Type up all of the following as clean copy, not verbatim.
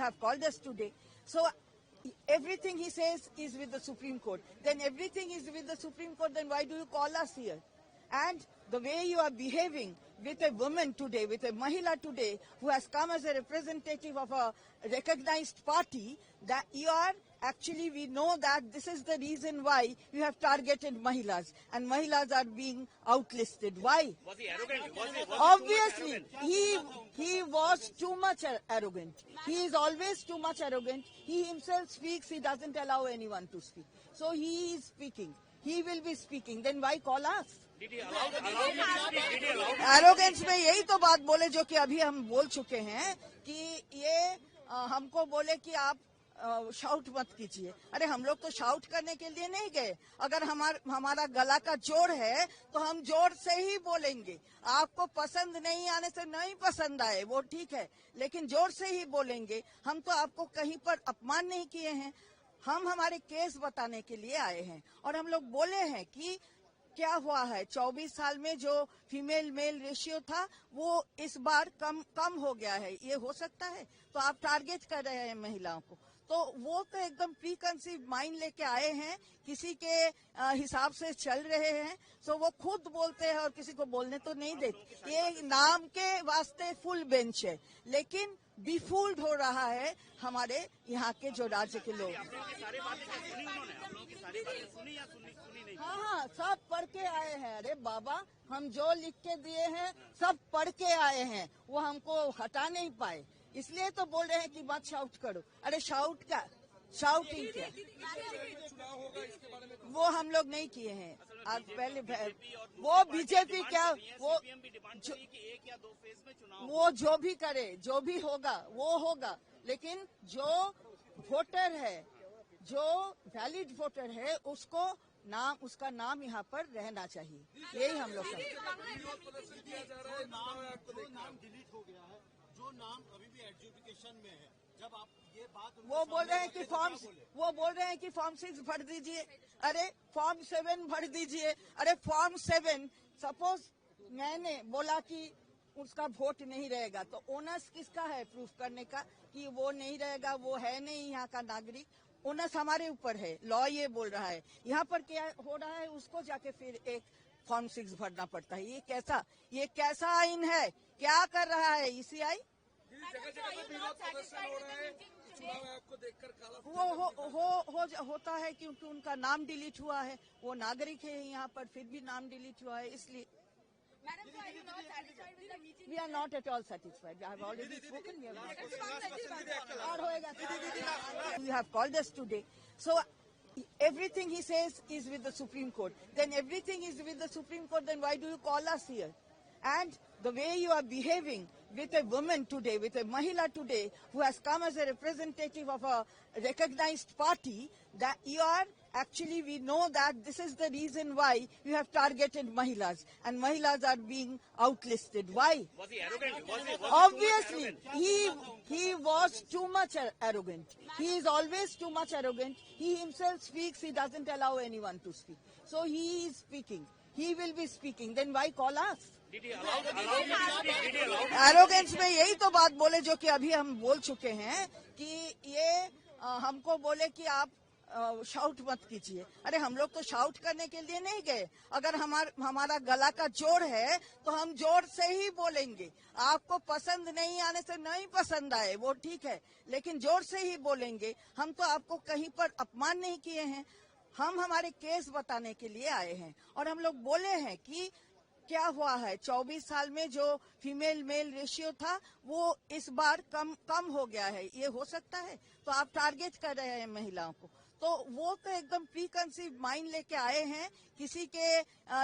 have called us today. So everything he says is with the Supreme Court. Then everything is with the Supreme Court, then why do you call us here? And the way you are behaving with a woman today, with a Mahila today, who has come as a representative of a recognized party, that you are actually, we know that this is the reason why you have targeted Mahilas, and Mahilas are being outlisted. Why? Was he arrogant? Obviously, he was too much arrogant. He is always too much arrogant. He himself speaks, he doesn't allow anyone to speak. So he is speaking. He will be speaking. Then why call us? Did he allow him to speak? Did he allow him? Arrogance में यही तो बात बोले जो कि अभी हम बोल चुके हैं कि ये हमको बोले कि आप शाउट मत कीजिए। अरे हम लोग तो शाउट करने के लिए नहीं गए। अगर हमारा गला का जोर है तो हम जोर से ही बोलेंगे। आपको पसंद नहीं आने से नहीं पसंद आए वो ठीक है, लेकिन जोर से ही बोलेंगे। हम तो आपको कहीं पर अपमान नहीं किए हैं। हम हमारे केस बताने के लिए आए हैं और हम लोग बोले हैं कि क्या हुआ है। 24 साल में जो फीमेल मेल रेशियो था वो इस बार कम हो गया है। ये हो सकता है? तो आप टारगेट कर रहे हैं महिलाओं को, तो वो तो एकदम प्री कंसीव माइंड लेके आए हैं, किसी के हिसाब से चल रहे हैं। सो वो खुद बोलते हैं और किसी को बोलने तो नहीं देते। ये नाम के वास्ते फुल बेंच है, लेकिन बिफूल्ड हो रहा है हमारे यहाँ के जो राज्य के लोग। हाँ, सब पढ़ के आए हैं। अरे बाबा, हम जो लिख के दिए हैं सब पढ़ के आए हैं, वो हमको हटा नहीं पाए। इसलिए तो बोल रहे हैं कि मत शाउट करो। अरे शाउट का शाउटिंग क्या, वो हम लोग नहीं किए हैं। आज पहले वो बीजेपी क्या, वो जो भी करे, जो भी होगा वो होगा, लेकिन जो वोटर है, जो वैलिड वोटर है, उसका नाम यहाँ पर रहना चाहिए। यही हम लोग जो नाम अभी भी एडजुडिकेशन में है, जब आप ये बात वो बोल रहे हैं कि फॉर्म 6 भर दीजिए। अरे फॉर्म 7 भर दीजिए। अरे फॉर्म 7 सपोज मैंने बोला कि उसका वोट नहीं रहेगा, तो ओनर्स किसका है प्रूफ करने का कि वो नहीं रहेगा, वो है नहीं यहाँ का नागरिक। ओनर्स हमारे ऊपर है, लॉ ये बोल रहा है। यहाँ पर क्या हो रहा है, उसको जाके फिर एक फॉर्म 6 भरना पड़ता है। ये कैसा आइन है? क्या कर रहा है ईसीआई? होता है क्योंकि उनका नाम डिलीट हुआ है। वो नागरिक है यहाँ पर, फिर भी नाम डिलीट हुआ है, इसलिए। We are not at all satisfied. I have already spoken. You have called us today. So everything he says is with the Supreme Court. Then everything is with the Supreme Court, then why do you call us here? And the way you are behaving with a woman today, with a Mahila today, who has come as a representative of a recognized party, that you are actually, we know that this is the reason why you have targeted Mahilas, and Mahilas are being outlisted. Why? Was he arrogant? Obviously, he was too much arrogant. He is always too much arrogant. He himself speaks, he doesn't allow anyone to speak. So he is speaking. He will be speaking. Then why call us? Did he allow him to speak? Did he allow him? Arrogance में यही तो बात बोले जो कि अभी हम बोल चुके हैं कि ये हमको बोले कि आप शाउट मत कीजिए। अरे हम लोग तो शाउट करने के लिए नहीं गए। अगर हमारा गला का जोर है तो हम जोर से ही बोलेंगे। आपको पसंद नहीं आने से नहीं पसंद आए वो ठीक है, लेकिन जोर से ही बोलेंगे। हम तो आपको कहीं पर अपमान नहीं किए हैं। हम हमारे केस बताने के लिए आए हैं और हम लोग बोले हैं कि क्या हुआ है। 24 साल में जो फीमेल मेल रेशियो था वो इस बार कम हो गया है। ये हो सकता है? तो आप टारगेट कर रहे हैं महिलाओं को, तो वो तो एकदम प्री कंसीव माइंड लेके आए हैं, किसी के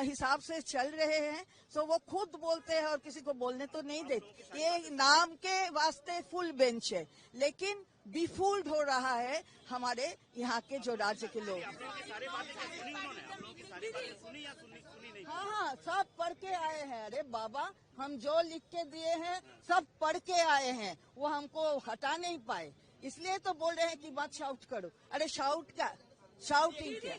हिसाब से चल रहे हैं। सो वो खुद बोलते हैं और किसी को बोलने तो नहीं देते। ये नाम के वास्ते फुल बेंच है, लेकिन बिफूल्ड हो रहा है हमारे यहाँ के जो राज्य के लोग। हाँ, सब पढ़ के आए हैं। अरे बाबा, हम जो लिख के दिए हैं सब पढ़ के आए हैं, वो हमको हटा नहीं पाए। इसलिए तो बोल रहे हैं कि मत शाउट करो। अरे शाउट का शाउटिंग क्या,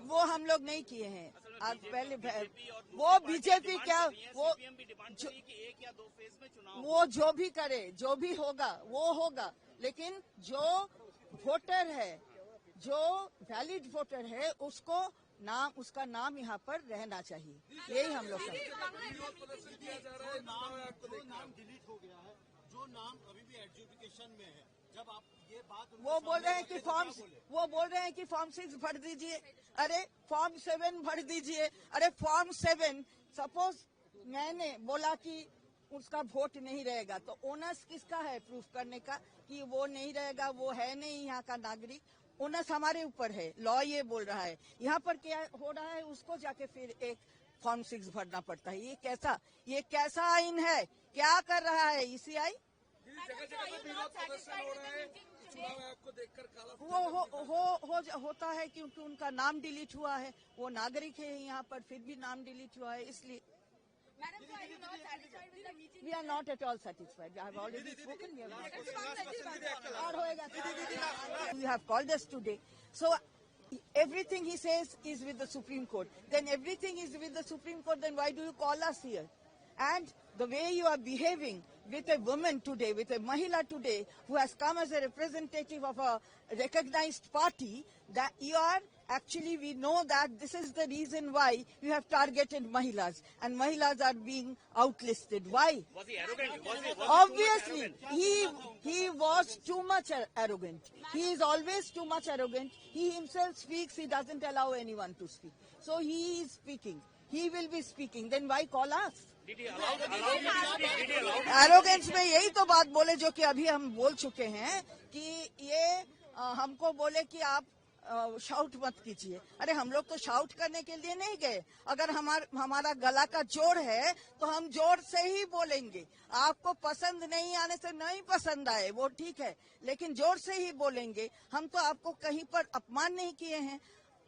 वो हम लोग नहीं किए हैं। आज पहले वो बीजेपी क्या वो सीपीएम भी डिमांड करी कि एक या दो फेज में चुनाव वो जो भी करे जो भी होगा वो होगा, लेकिन जो वोटर है, जो वैलिड वोटर है, उसको उसका नाम यहाँ पर रहना चाहिए। यही हम लोग का जो नाम डिलीट हो गया है, जो नाम अभी भी एडजुडिकेशन में है, जब आप ये बात वो बोल रहे हैं कि फॉर्म 6 भर दीजिए। अरे फॉर्म 7 भर दीजिए। अरे फॉर्म 7 सपोज मैंने बोला कि उसका वोट नहीं रहेगा, तो ओनर्स किसका है प्रूफ करने का कि वो नहीं रहेगा, वो है नहीं यहाँ का नागरिक। ओनर्स हमारे ऊपर है, लॉ ये बोल रहा है। यहाँ पर क्या हो रहा है, उसको जाके फिर एक फॉर्म 6 भरना पड़ता है। ये कैसा आइन है? क्या कर रहा है ईसीआई? होता है क्योंकि उनका नाम डिलीट हुआ है, वो नागरिक है यहाँ पर, फिर भी नाम डिलीट हुआ है, इसलिए we are not at all satisfied. I have already spoken. We have called us today. So everything he says is with the Supreme Court. Then everything is with the Supreme Court. Then why do you call us here? And the way you are behaving with a woman today, with a Mahila today, who has come as a representative of a recognized party, that you are actually, we know that this is the reason why you have targeted Mahilas, and Mahilas are being outlisted. Why? Was he arrogant? Was he Obviously, he was too much arrogant. He is always too much arrogant. He himself speaks, he doesn't allow anyone to speak. So he is speaking. He will be speaking. Then why call us? Did he allow you to speak? Did he allow you? Arrogance में यही तो बात बोले जो कि अभी हम बोल चुके हैं कि ये हमको बोले कि आप शाउट मत कीजिए। अरे हम लोग तो शाउट करने के लिए नहीं गए। अगर हमारा गला का जोड़ है तो हम जोर से ही बोलेंगे। आपको पसंद नहीं आने से नहीं पसंद आए वो ठीक है, लेकिन जोर से ही बोलेंगे। हम तो आपको कहीं पर अपमान नहीं किए हैं,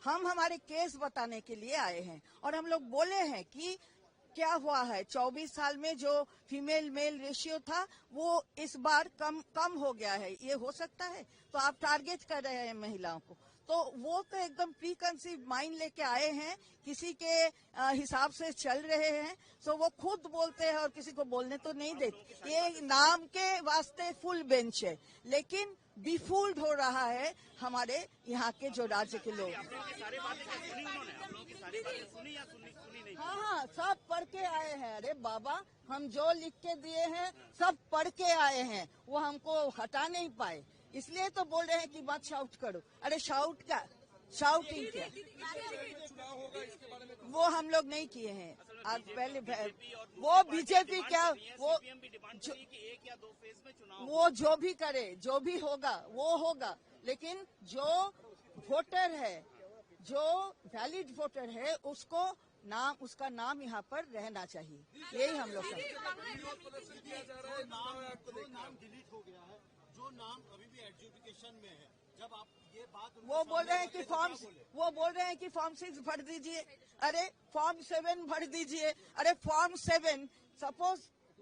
हम हमारे केस बताने के लिए आए हैं। और हम लोग बोले हैं कि क्या हुआ है, 24 साल में जो फीमेल मेल रेशियो था वो इस बार कम हो गया है। ये हो सकता है? तो आप टारगेट कर रहे हैं महिलाओं को, तो वो तो एकदम प्री कंसीव माइंड लेके आए हैं, किसी के हिसाब से चल रहे हैं। सो वो खुद बोलते हैं और किसी को बोलने तो नहीं देते। ये नाम के वास्ते फुल बेंच है, लेकिन बिफूल्ड हो रहा है हमारे यहाँ के जो राज्य के लोग। आप लोगों की सारी बातें सुनी उन्होंने? आप लोगों की सारी बातें सुनी या सुनी नहीं? हाँ, सब पढ़ के आए हैं। अरे बाबा, हम जो लिख के दिए हैं सब पढ़ के आए हैं, वो हमको हटा नहीं पाए। इसलिए तो बोल रहे हैं कि मत शाउट करो। अरे शाउटिंग क्या, वो हम लोग नहीं किए हैं। आज पहले वो बीजेपी क्या वो सीपीएम भी डिमांड करी कि एक या दो फेज में चुनाव वो जो भी करे जो भी होगा वो होगा, लेकिन जो वोटर है, जो वैलिड वोटर है, उसका नाम यहाँ पर रहना चाहिए। यही हम लोग का नाम डिलीट हो गया है, जो नाम अभी भी एडजुडिकेशन में है, जब आप ये बात वो बोल रहे हैं कि फॉर्म 6 भर दीजिए। अरे फॉर्म 7 भर दीजिए। अरे फॉर्म 7 सपोज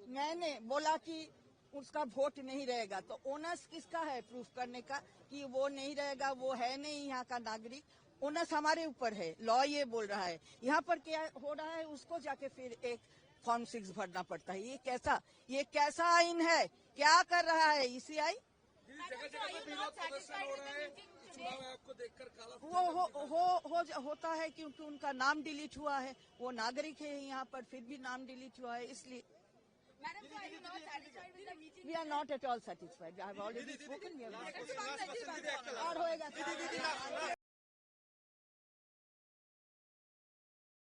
मैंने बोला कि उसका वोट नहीं रहेगा, तो ओनर्स किसका है प्रूफ करने का कि वो नहीं रहेगा, वो है नहीं यहाँ का नागरिक। ओनर्स हमारे ऊपर है, लॉ ये बोल रहा है। यहाँ पर क्या हो रहा है, उसको जाके फिर एक फॉर्म 6 भरना पड़ता है। ये कैसा आइन है? क्या कर रहा है ईसीआई? होता है क्योंकि उनका नाम डिलीट हुआ है, वो नागरिक है यहाँ पर, फिर भी नाम डिलीट हुआ है, इसलिए we are not at all satisfied. I have already spoken. और होएगा।